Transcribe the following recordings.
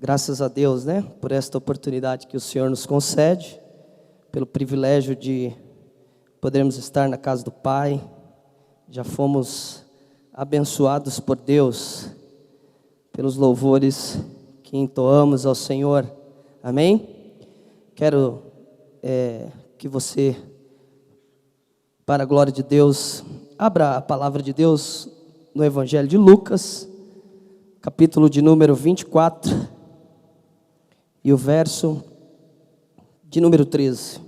Graças a Deus, né, por esta oportunidade que o Senhor nos concede, pelo privilégio de podermos estar na casa do Pai. Já fomos abençoados por Deus, pelos louvores que entoamos ao Senhor. Amém? Quero que você, para a glória de Deus, abra a palavra de Deus no Evangelho de Lucas, capítulo de número 24, e o verso de número 13.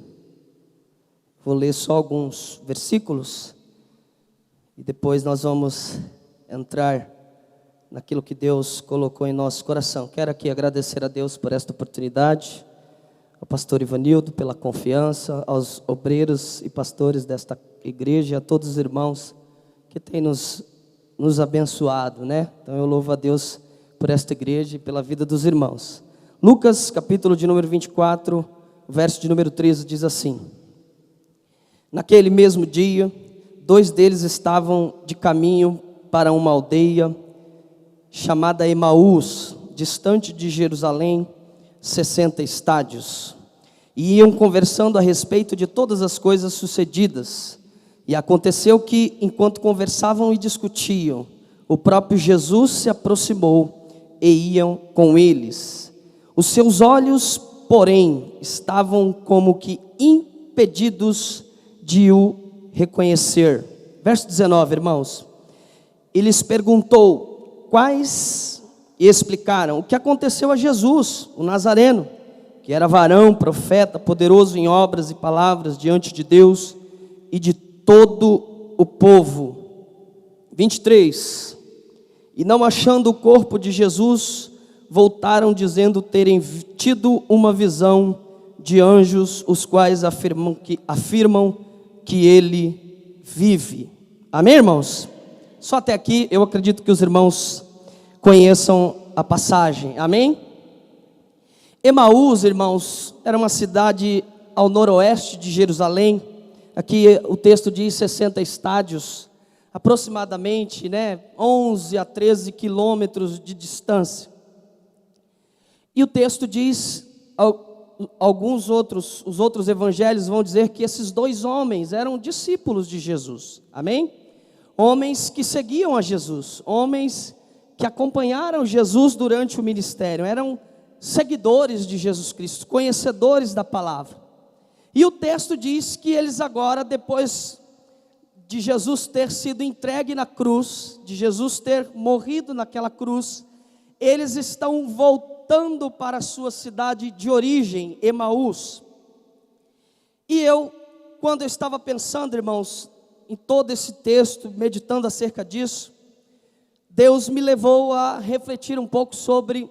Vou ler só alguns versículos, e depois nós vamos entrar naquilo que Deus colocou em nosso coração. Quero aqui agradecer a Deus por esta oportunidade, ao pastor Ivanildo pela confiança, aos obreiros e pastores desta igreja, a todos os irmãos que têm nos abençoado, né? Então eu louvo a Deus por esta igreja e pela vida dos irmãos. Lucas, capítulo de número 24, verso de número 13, diz assim: Naquele mesmo dia, 2 deles estavam de caminho para uma aldeia chamada Emaús, distante de Jerusalém, 60 estádios, e iam conversando a respeito de todas as coisas sucedidas. E aconteceu que, enquanto conversavam e discutiam, o próprio Jesus se aproximou e iam com eles. Os seus olhos, porém, estavam como que impedidos de o reconhecer. Verso 19, irmãos. Ele lhes perguntou quais, e explicaram o que aconteceu a Jesus, o Nazareno, que era varão, profeta, poderoso em obras e palavras diante de Deus e de todo o povo. 23. E não achando o corpo de Jesus, voltaram dizendo terem tido uma visão de anjos, os quais afirmam que ele vive. Amém, irmãos? Só até aqui eu acredito que os irmãos conheçam a passagem. Amém? Emaús, irmãos, era uma cidade ao noroeste de Jerusalém. Aqui o texto diz 60 estádios, aproximadamente, 11 a 13 quilômetros de distância. E o texto diz, os outros evangelhos vão dizer que esses 2 homens eram discípulos de Jesus. Amém? Homens que seguiam a Jesus, homens que acompanharam Jesus durante o ministério, eram seguidores de Jesus Cristo, conhecedores da palavra. E o texto diz que eles agora, depois de Jesus ter sido entregue na cruz, de Jesus ter morrido naquela cruz, eles estão voltando para a sua cidade de origem, Emaús. E quando eu estava pensando, irmãos, em todo esse texto, meditando acerca disso, Deus me levou a refletir um pouco sobre,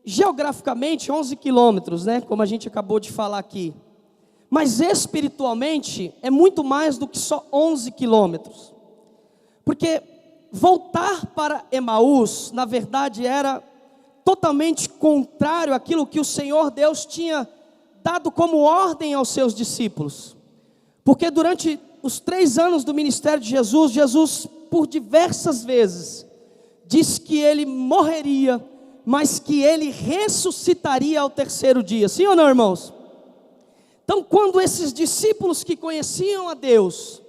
geograficamente, 11 quilômetros, como a gente acabou de falar aqui. Mas espiritualmente, é muito mais do que só 11 quilômetros. Porque voltar para Emaús, na verdade, era totalmente contrário àquilo que o Senhor Deus tinha dado como ordem aos seus discípulos. Porque durante os 3 anos do ministério de Jesus, Jesus por diversas vezes disse que ele morreria, mas que ele ressuscitaria ao 3º dia. Sim ou não, irmãos? Então, quando esses discípulos que conheciam a Deus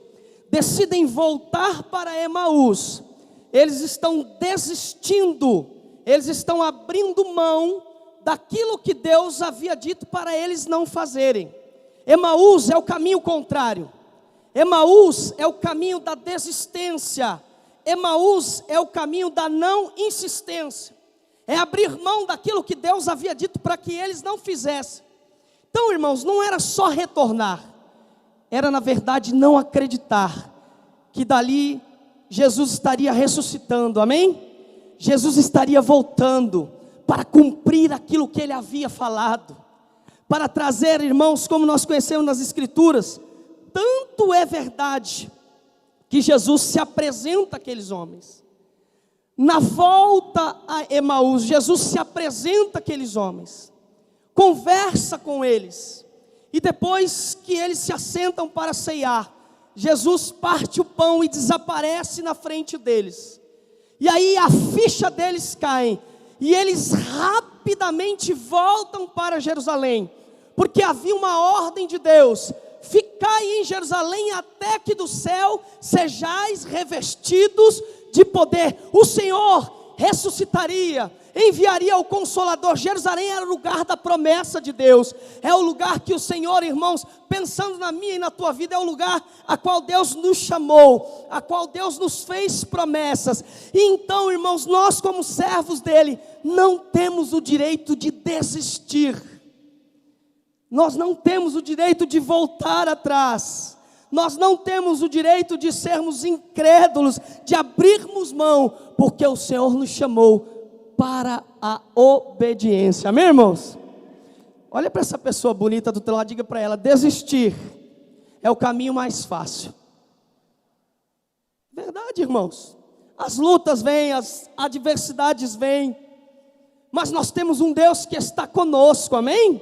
decidem voltar para Emaús, eles estão desistindo, eles estão abrindo mão daquilo que Deus havia dito para eles não fazerem. Emaús é o caminho contrário. Emaús é o caminho da desistência. Emaús é o caminho da não insistência. É abrir mão daquilo que Deus havia dito para que eles não fizessem. Então, irmãos, não era só retornar, era na verdade não acreditar que dali Jesus estaria ressuscitando, amém? Jesus estaria voltando para cumprir aquilo que ele havia falado, para trazer, irmãos, como nós conhecemos nas Escrituras. Tanto é verdade que Jesus se apresenta àqueles homens. Na volta a Emaús, Jesus se apresenta àqueles homens, conversa com eles, e depois que eles se assentam para ceiar, Jesus parte o pão e desaparece na frente deles. E aí a ficha deles cai, e eles rapidamente rapidamente voltam para Jerusalém, porque havia uma ordem de Deus: ficai em Jerusalém até que do céu sejais revestidos de poder. O Senhor ressuscitaria, enviaria o Consolador. Jerusalém era o lugar da promessa de Deus, é o lugar que o Senhor, irmãos, pensando na minha e na tua vida, é o lugar a qual Deus nos chamou, a qual Deus nos fez promessas. E então, irmãos, nós como servos dele, não temos o direito de desistir, nós não temos o direito de voltar atrás, nós não temos o direito de sermos incrédulos, de abrirmos mão, porque o Senhor nos chamou para a obediência. Amém, irmãos? Olha para essa pessoa bonita do teu lado, diga para ela: desistir é o caminho mais fácil. Verdade, irmãos. As lutas vêm, as adversidades vêm, mas nós temos um Deus que está conosco, amém?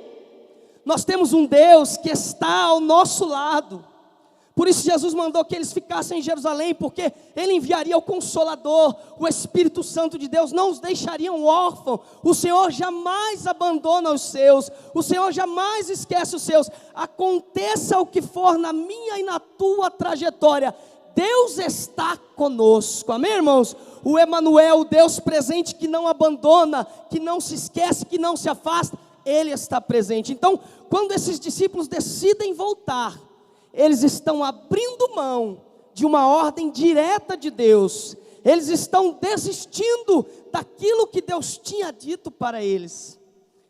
Nós temos um Deus que está ao nosso lado. Por isso Jesus mandou que eles ficassem em Jerusalém, porque Ele enviaria o Consolador, o Espírito Santo de Deus, não os deixariam órfãos. O Senhor jamais abandona os seus, o Senhor jamais esquece os seus. Aconteça o que for na minha e na tua trajetória, Deus está conosco, amém, irmãos? O Emanuel, o Deus presente que não abandona, que não se esquece, que não se afasta, Ele está presente. Então, quando esses discípulos decidem voltar, eles estão abrindo mão de uma ordem direta de Deus, eles estão desistindo daquilo que Deus tinha dito para eles.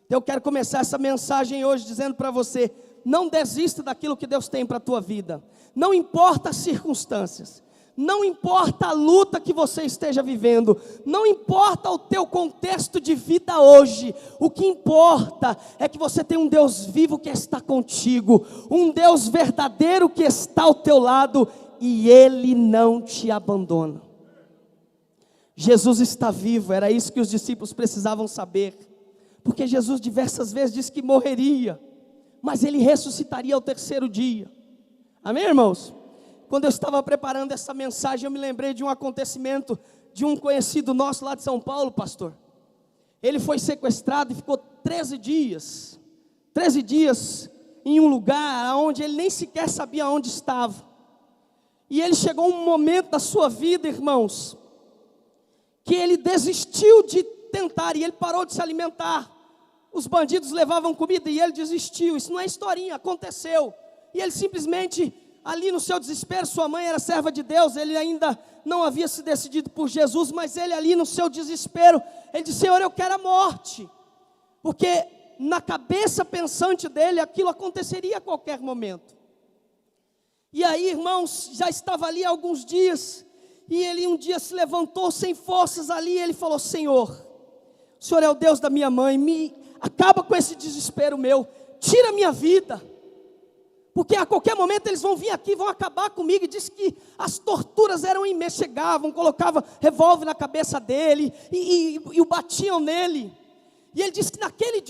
Então eu quero começar essa mensagem hoje dizendo para você: não desista daquilo que Deus tem para a tua vida, não importa as circunstâncias, não importa a luta que você esteja vivendo, não importa o teu contexto de vida hoje, o que importa é que você tem um Deus vivo que está contigo, um Deus verdadeiro que está ao teu lado, e Ele não te abandona. Jesus está vivo, era isso que os discípulos precisavam saber, porque Jesus diversas vezes disse que morreria, mas Ele ressuscitaria ao terceiro dia, amém, irmãos? Quando eu estava preparando essa mensagem, eu me lembrei de um acontecimento de um conhecido nosso lá de São Paulo, pastor. Ele foi sequestrado e ficou 13 dias em um lugar onde ele nem sequer sabia onde estava. E ele chegou um momento da sua vida, irmãos, que ele desistiu de tentar, e ele parou de se alimentar. Os bandidos levavam comida e ele desistiu. Isso não é historinha, aconteceu. E ele simplesmente, ali no seu desespero, sua mãe era serva de Deus, ele ainda não havia se decidido por Jesus, mas ele ali no seu desespero, ele disse: Senhor, eu quero a morte, porque na cabeça pensante dele, aquilo aconteceria a qualquer momento. E aí, irmãos, já estava ali há alguns dias, e ele um dia se levantou sem forças ali, e ele falou: Senhor, o Senhor é o Deus da minha mãe, acaba com esse desespero meu, tira a minha vida, porque a qualquer momento eles vão vir aqui, vão acabar comigo. E disse que as torturas eram imensas, chegavam, colocavam revólver na cabeça dele, e o batiam nele. E ele disse que naquele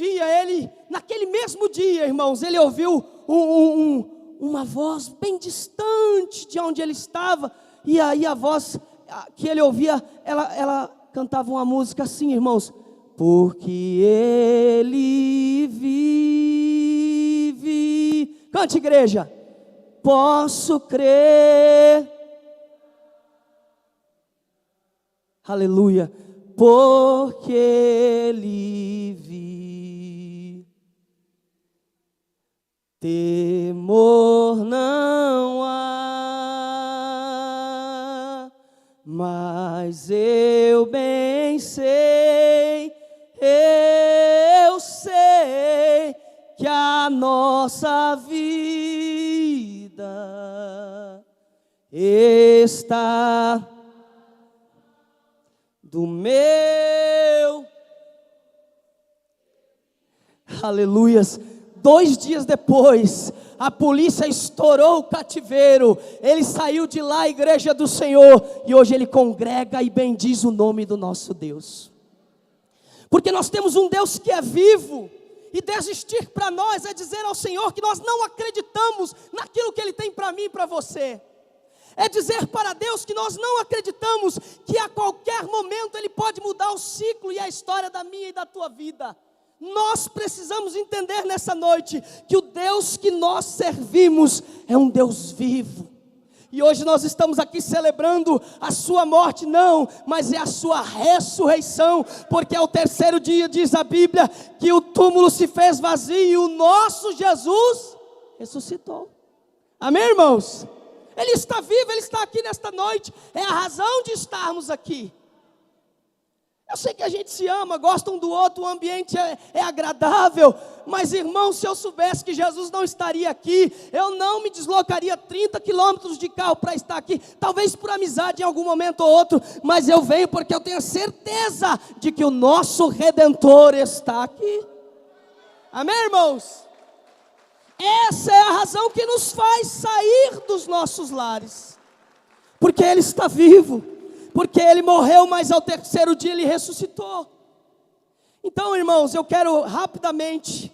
mesmo dia, irmãos, ele ouviu uma voz bem distante de onde ele estava, e aí a voz que ele ouvia, ela cantava uma música assim, irmãos: porque Ele vive. Cante, igreja. Posso crer. Aleluia. Porque Ele vive. Temor não há, mas eu bem sei, eu sei que a nossa vida está do meu. Aleluias. 2 dias depois, a polícia estourou o cativeiro, ele saiu de lá, a igreja do Senhor, e hoje ele congrega e bendiz o nome do nosso Deus, porque nós temos um Deus que é vivo. E desistir para nós é dizer ao Senhor que nós não acreditamos naquilo que Ele tem para mim e para você. É dizer para Deus que nós não acreditamos que a qualquer momento Ele pode mudar o ciclo e a história da minha e da tua vida. Nós precisamos entender nessa noite que o Deus que nós servimos é um Deus vivo. E hoje nós estamos aqui celebrando a sua morte, não, mas é a sua ressurreição, porque ao terceiro dia, diz a Bíblia, que o túmulo se fez vazio e o nosso Jesus ressuscitou. Amém, irmãos? Ele está vivo, Ele está aqui nesta noite, é a razão de estarmos aqui. Eu sei que a gente se ama, gosta um do outro, o ambiente é agradável, mas irmão, se eu soubesse que Jesus não estaria aqui, eu não me deslocaria 30 quilômetros de carro para estar aqui, talvez por amizade em algum momento ou outro, mas eu venho porque eu tenho certeza de que o nosso Redentor está aqui. Amém, irmãos? Essa é a razão que nos faz sair dos nossos lares, porque Ele está vivo. Porque Ele morreu, mas ao terceiro dia Ele ressuscitou. Então, irmãos, eu quero rapidamente,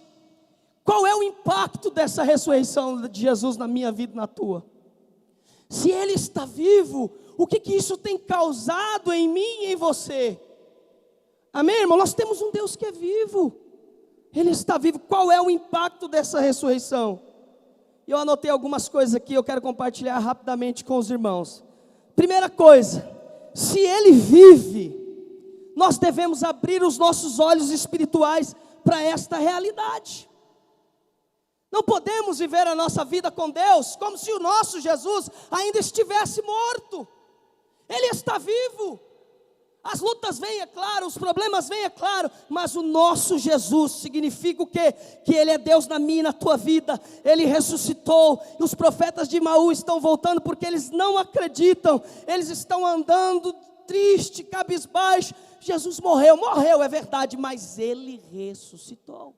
qual é o impacto dessa ressurreição de Jesus na minha vida e na tua? Se Ele está vivo, o que isso tem causado em mim e em você? Amém, irmão? Nós temos um Deus que é vivo. Ele está vivo. Qual é o impacto dessa ressurreição? Eu anotei algumas coisas aqui, eu quero compartilhar rapidamente com os irmãos. Primeira coisa, se Ele vive, nós devemos abrir os nossos olhos espirituais para esta realidade. Não podemos viver a nossa vida com Deus como se o nosso Jesus ainda estivesse morto. Ele está vivo. As lutas vêm, é claro, os problemas vêm, é claro, mas o nosso Jesus significa o quê? Que Ele é Deus na minha e na tua vida. Ele ressuscitou, e os profetas de Emaú estão voltando porque eles não acreditam, eles estão andando triste, cabisbaixo. Jesus morreu, é verdade, mas Ele ressuscitou.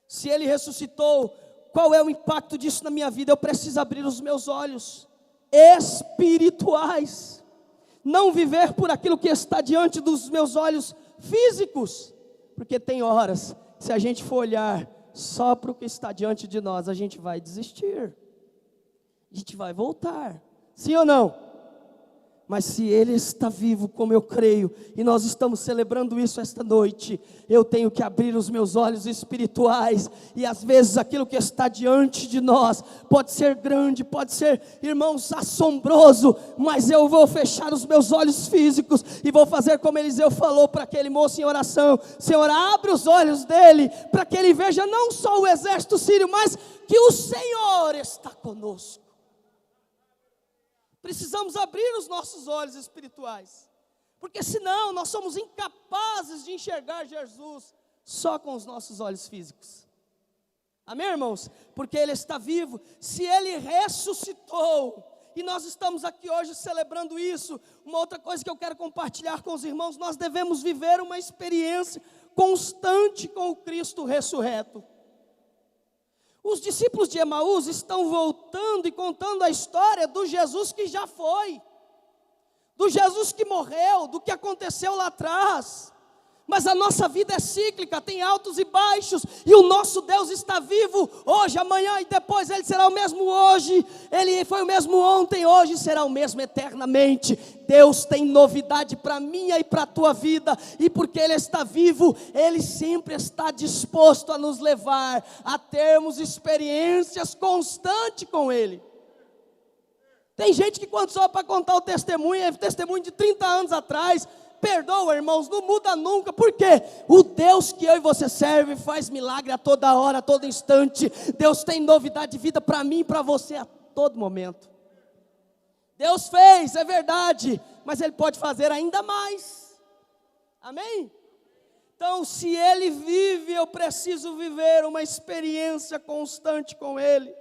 Se Ele ressuscitou, qual é o impacto disso na minha vida? Eu preciso abrir os meus olhos espirituais. Não viver por aquilo que está diante dos meus olhos físicos, porque tem horas, se a gente for olhar só para o que está diante de nós, a gente vai desistir, a gente vai voltar, sim ou não? Mas se Ele está vivo, como eu creio, e nós estamos celebrando isso esta noite, eu tenho que abrir os meus olhos espirituais, e às vezes aquilo que está diante de nós, pode ser grande, pode ser, irmãos, assombroso, mas eu vou fechar os meus olhos físicos, e vou fazer como Eliseu falou para aquele moço em oração: Senhor, abre os olhos dele, para que ele veja não só o exército sírio, mas que o Senhor está conosco. Precisamos abrir os nossos olhos espirituais, porque senão nós somos incapazes de enxergar Jesus só com os nossos olhos físicos. Amém, irmãos? Porque Ele está vivo. Se Ele ressuscitou, e nós estamos aqui hoje celebrando isso, uma outra coisa que eu quero compartilhar com os irmãos: nós devemos viver uma experiência constante com o Cristo ressurreto. Os discípulos de Emaús estão voltando e contando a história do Jesus que já foi, do Jesus que morreu, do que aconteceu lá atrás. Mas a nossa vida é cíclica, tem altos e baixos, e o nosso Deus está vivo hoje, amanhã e depois. Ele será o mesmo hoje, Ele foi o mesmo ontem, hoje será o mesmo eternamente. Deus tem novidade para a minha e para a tua vida, e porque Ele está vivo, Ele sempre está disposto a nos levar a termos experiências constantes com Ele. Tem gente que quando sobe para contar o testemunho, é testemunho de 30 anos atrás. Perdoa, irmãos, não muda nunca. Por quê? O Deus que eu e você serve faz milagre a toda hora, a todo instante. Deus tem novidade de vida para mim e para você a todo momento. Deus fez, é verdade, mas Ele pode fazer ainda mais. Amém? Então, se Ele vive, eu preciso viver uma experiência constante com Ele.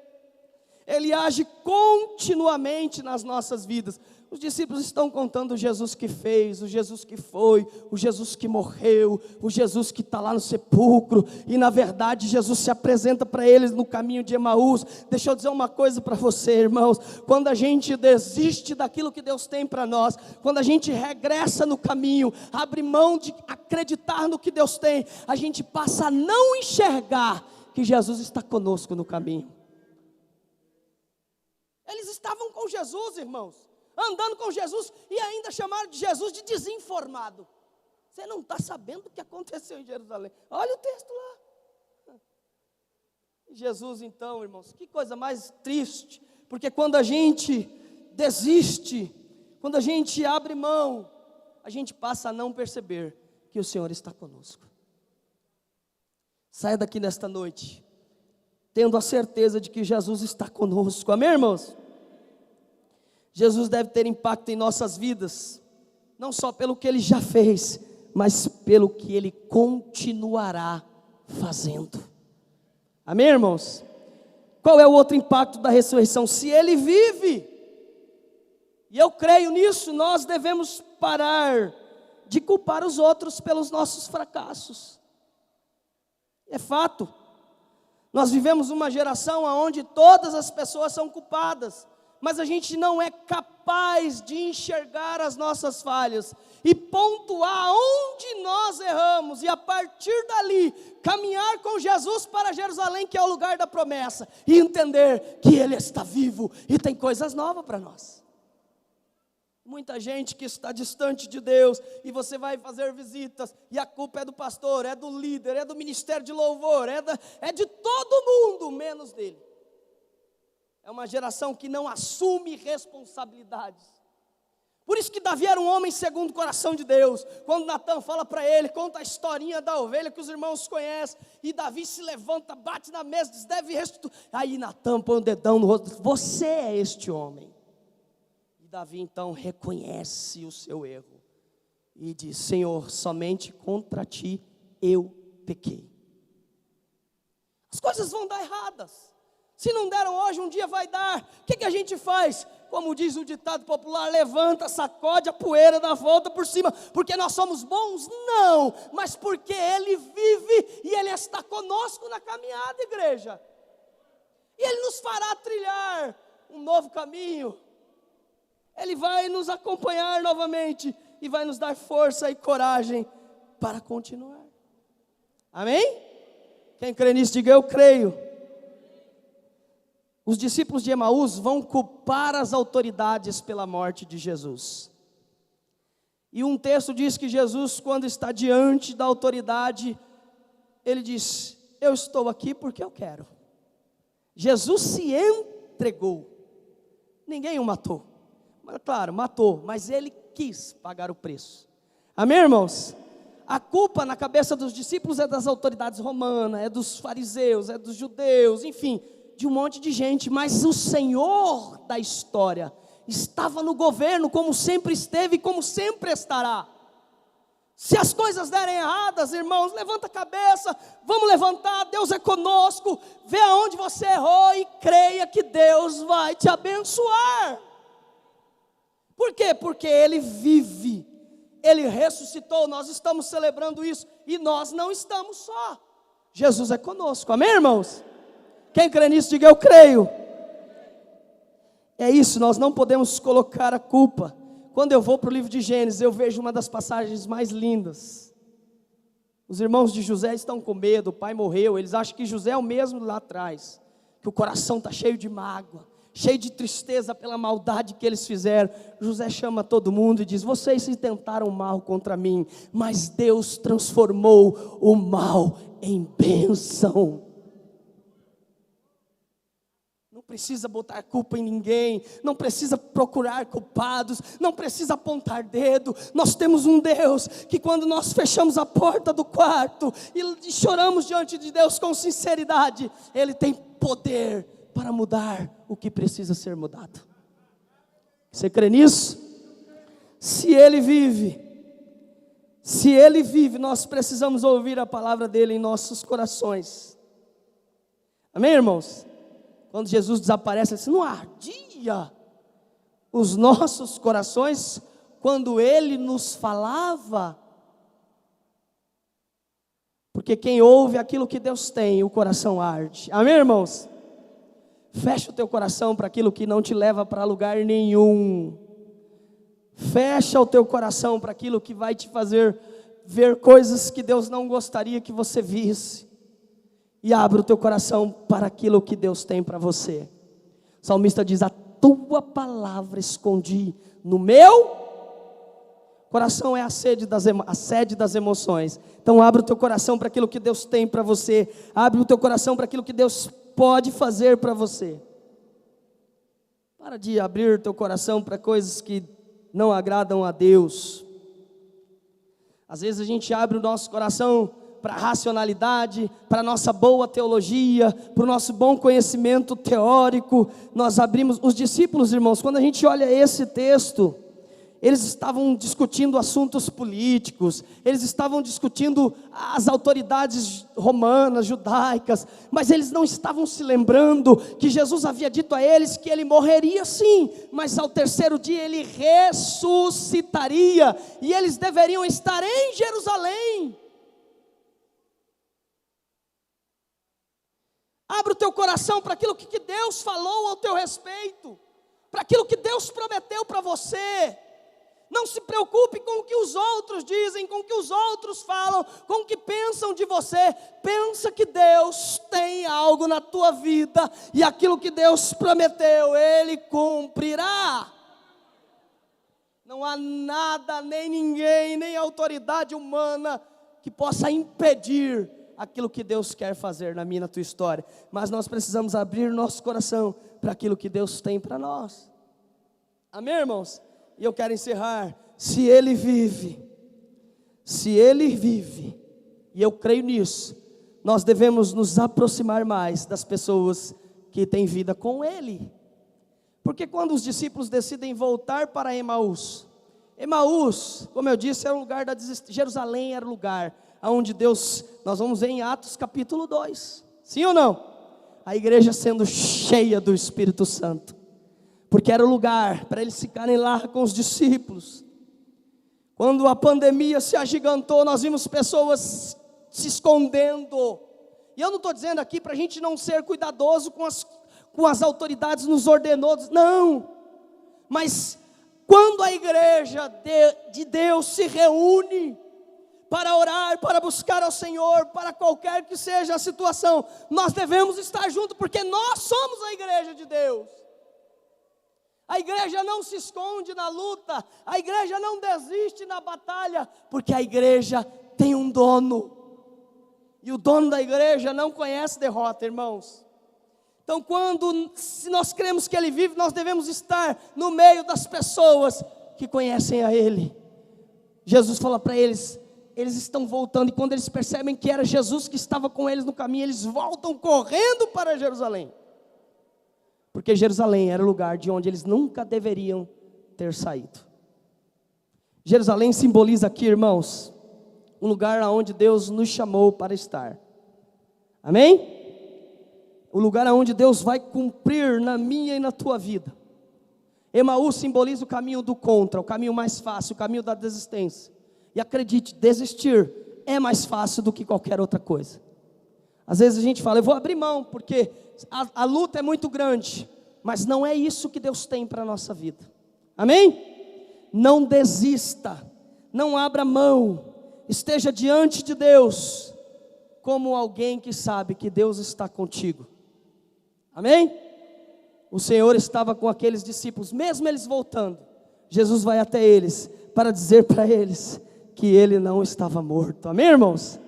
Ele age continuamente nas nossas vidas. Os discípulos estão contando o Jesus que fez, o Jesus que foi, o Jesus que morreu, o Jesus que está lá no sepulcro, e na verdade Jesus se apresenta para eles no caminho de Emaús. Deixa eu dizer uma coisa para você, irmãos: quando a gente desiste daquilo que Deus tem para nós, quando a gente regressa no caminho, abre mão de acreditar no que Deus tem, a gente passa a não enxergar que Jesus está conosco no caminho. Eles estavam com Jesus, irmãos, andando com Jesus, e ainda chamaram de Jesus de desinformado. Você não está sabendo o que aconteceu em Jerusalém. Olha o texto lá. Jesus, então, irmãos, que coisa mais triste. Porque quando a gente desiste, quando a gente abre mão, a gente passa a não perceber que o Senhor está conosco. Saia daqui nesta noite, tendo a certeza de que Jesus está conosco. Amém, irmãos? Jesus deve ter impacto em nossas vidas, não só pelo que Ele já fez, mas pelo que Ele continuará fazendo. Amém, irmãos? Qual é o outro impacto da ressurreição? Se Ele vive, e eu creio nisso, nós devemos parar de culpar os outros pelos nossos fracassos. É fato. Nós vivemos uma geração onde todas as pessoas são culpadas, mas a gente não é capaz de enxergar as nossas falhas e pontuar onde nós erramos, e a partir dali, caminhar com Jesus para Jerusalém, que é o lugar da promessa, e entender que Ele está vivo e tem coisas novas para nós. Muita gente que está distante de Deus, e você vai fazer visitas, e a culpa é do pastor, é do líder, é do ministério de louvor, é de todo mundo, menos dele. É uma geração que não assume responsabilidades. Por isso que Davi era um homem segundo o coração de Deus. Quando Natã fala para ele, conta a historinha da ovelha que os irmãos conhecem, e Davi se levanta, bate na mesa, diz, deve restituir. Aí Natã põe um dedão no rosto, você é este homem. E Davi então reconhece o seu erro e diz, Senhor, somente contra ti eu pequei. As coisas vão dar erradas. Se não deram hoje, um dia vai dar. O que a gente faz? Como diz o ditado popular, levanta, sacode a poeira, dá a volta por cima. Porque nós somos bons? Não, mas porque Ele vive e Ele está conosco na caminhada, igreja. E Ele nos fará trilhar um novo caminho. Ele vai nos acompanhar novamente e vai nos dar força e coragem para continuar. Amém? Quem crê nisso, diga eu creio. Os discípulos de Emaús vão culpar as autoridades pela morte de Jesus. E um texto diz que Jesus, quando está diante da autoridade, Ele diz, eu estou aqui porque eu quero. Jesus se entregou. Ninguém o matou. Mas, claro, matou, mas Ele quis pagar o preço. Amém, irmãos? A culpa na cabeça dos discípulos é das autoridades romanas, é dos fariseus, é dos judeus, enfim, de um monte de gente, mas o Senhor da história estava no governo, como sempre esteve e como sempre estará. Se as coisas derem erradas, irmãos, levanta a cabeça, vamos levantar, Deus é conosco, vê aonde você errou e creia que Deus vai te abençoar. Por quê? Porque Ele vive, Ele ressuscitou, nós estamos celebrando isso, e nós não estamos só, Jesus é conosco, amém, irmãos? Quem crê nisso, diga eu creio. É isso, nós não podemos colocar a culpa. Quando eu vou para o livro de Gênesis, eu vejo uma das passagens mais lindas. Os irmãos de José estão com medo, o pai morreu, eles acham que José é o mesmo lá atrás, que o coração está cheio de mágoa, cheio de tristeza pela maldade que eles fizeram. José chama todo mundo e diz, vocês se tentaram mal contra mim, mas Deus transformou o mal em bênção. Não precisa botar culpa em ninguém, não precisa procurar culpados, não precisa apontar dedo. Nós temos um Deus que quando nós fechamos a porta do quarto e choramos diante de Deus com sinceridade, Ele tem poder para mudar o que precisa ser mudado. Você crê nisso? Se Ele vive, nós precisamos ouvir a palavra dEle em nossos corações. Amém, irmãos? Quando Jesus desaparece, assim, não ardia os nossos corações quando Ele nos falava? Porque quem ouve aquilo que Deus tem, o coração arde. Amém, irmãos? Fecha o teu coração para aquilo que não te leva para lugar nenhum. Fecha o teu coração para aquilo que vai te fazer ver coisas que Deus não gostaria que você visse. E abre o teu coração para aquilo que Deus tem para você. O salmista diz, a tua palavra escondi no meu Coração é a sede das emoções. Então abre o teu coração para aquilo que Deus tem para você. Abre o teu coração para aquilo que Deus pode fazer para você. Para de abrir o teu coração para coisas que não agradam a Deus. Às vezes a gente abre o nosso coração para a racionalidade, para a nossa boa teologia, para o nosso bom conhecimento teórico. Nós abrimos, os discípulos, irmãos, quando a gente olha esse texto, eles estavam discutindo assuntos políticos, eles estavam discutindo as autoridades romanas, judaicas, mas eles não estavam se lembrando que Jesus havia dito a eles que ele morreria sim, mas ao terceiro dia ele ressuscitaria, e eles deveriam estar em Jerusalém. Abre o teu coração para aquilo que Deus falou ao teu respeito, para aquilo que Deus prometeu para você. Não se preocupe com o que os outros dizem, com o que os outros falam, com o que pensam de você. Pensa que Deus tem algo na tua vida, e aquilo que Deus prometeu, Ele cumprirá. Não há nada, nem ninguém, nem autoridade humana que possa impedir aquilo que Deus quer fazer na minha e na tua história. Mas nós precisamos abrir nosso coração para aquilo que Deus tem para nós. Amém, irmãos? E eu quero encerrar. Se Ele vive, e eu creio nisso, nós devemos nos aproximar mais das pessoas que têm vida com Ele. Porque quando os discípulos decidem voltar para Emaús, como eu disse, era o lugar da desistência. Jerusalém era o lugar onde Deus, nós vamos ver em Atos capítulo 2, sim ou não? A igreja sendo cheia do Espírito Santo, porque era o lugar para eles ficarem lá com os discípulos. Quando a pandemia se agigantou, nós vimos pessoas se escondendo, e eu não estou dizendo aqui para a gente não ser cuidadoso com as autoridades nos ordenou, não, mas quando a igreja de Deus se reúne para orar, para buscar ao Senhor, para qualquer que seja a situação, nós devemos estar juntos, porque nós somos a igreja de Deus. A igreja não se esconde na luta, a igreja não desiste na batalha, porque a igreja tem um dono, e o dono da igreja não conhece derrota, irmãos. Então se nós cremos que Ele vive, nós devemos estar no meio das pessoas que conhecem a Ele. Jesus fala para eles, eles estão voltando, e quando eles percebem que era Jesus que estava com eles no caminho, eles voltam correndo para Jerusalém, porque Jerusalém era o lugar de onde eles nunca deveriam ter saído. Jerusalém simboliza aqui, irmãos, um lugar onde Deus nos chamou para estar, amém? O lugar onde Deus vai cumprir na minha e na tua vida. Emaús simboliza o caminho do contra, o caminho mais fácil, o caminho da desistência. E acredite, desistir é mais fácil do que qualquer outra coisa. Às vezes a gente fala, eu vou abrir mão, porque a luta é muito grande. Mas não é isso que Deus tem para a nossa vida. Amém? Não desista, não abra mão, esteja diante de Deus, como alguém que sabe que Deus está contigo. Amém? O Senhor estava com aqueles discípulos, mesmo eles voltando, Jesus vai até eles, para dizer para eles, que Ele não estava morto. Amém, irmãos?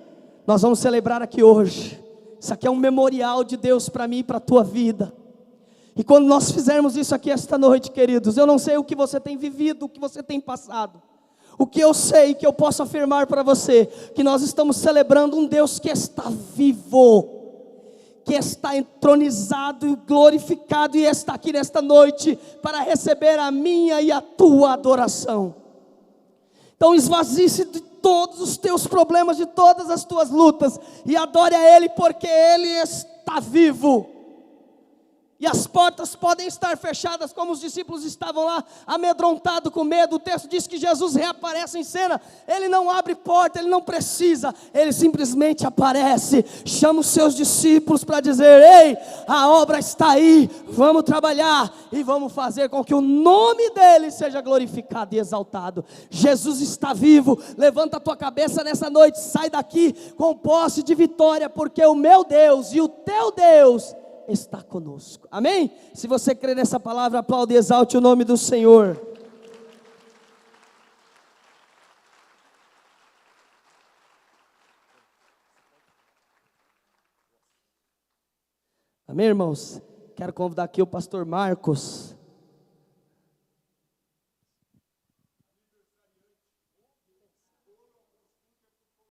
Nós vamos celebrar aqui hoje. Isso aqui é um memorial de Deus para mim e para a tua vida. E quando nós fizermos isso aqui esta noite, queridos, eu não sei o que você tem vivido, o que você tem passado. O que eu sei, que eu posso afirmar para você, que nós estamos celebrando um Deus que está vivo, que está entronizado e glorificado, e está aqui nesta noite para receber a minha e a tua adoração. Então esvazie-se de todos os teus problemas, de todas as tuas lutas, e adore a Ele, porque Ele está vivo. E as portas podem estar fechadas, como os discípulos estavam lá, amedrontados com medo. O texto diz que Jesus reaparece em cena. Ele não abre porta, Ele não precisa, Ele simplesmente aparece, chama os seus discípulos para dizer, ei, a obra está aí, vamos trabalhar, e vamos fazer com que o nome dEle seja glorificado e exaltado. Jesus está vivo. Levanta a tua cabeça nessa noite, sai daqui com posse de vitória, porque o meu Deus e o teu Deus está conosco. Amém? Se você crê nessa palavra, aplaude e exalte o nome do Senhor. Amém, irmãos? Quero convidar aqui o pastor Marcos